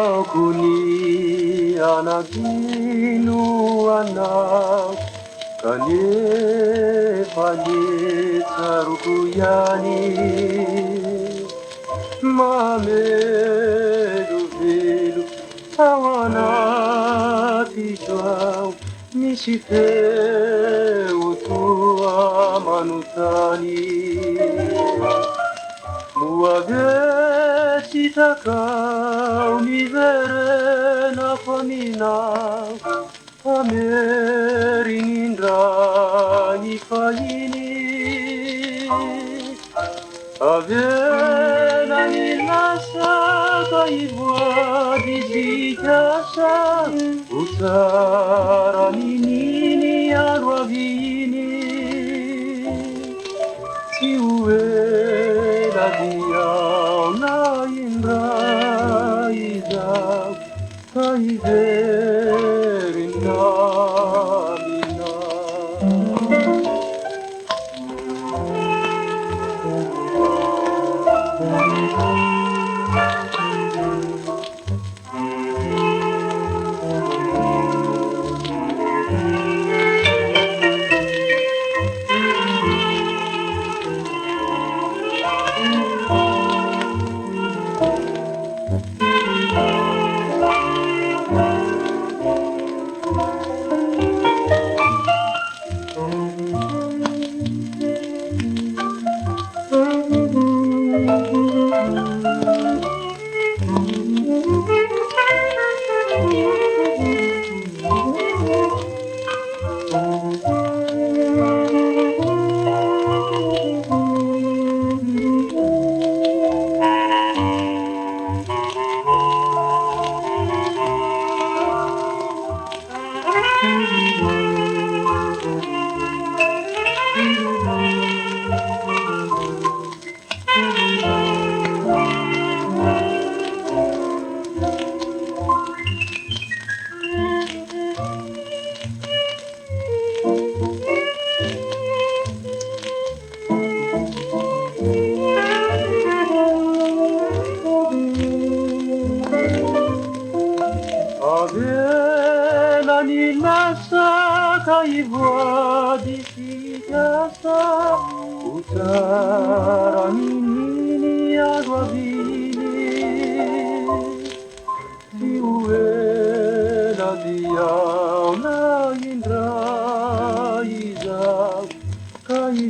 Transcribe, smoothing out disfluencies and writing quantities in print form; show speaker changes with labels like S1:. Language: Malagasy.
S1: Natakuni anak inu anak kanye palit sarukuyani mamedu velu awanati jwau nisife utua manutani muaveti kau ni verena famina amerindra ni faini avena ni lasa kai vuadi zikasa usara minini arwavini siwe la dia na indra iza kai verinda avena ni lasa kai vuadi zikasa usara minini arwavini siwe la dia na indra iza kai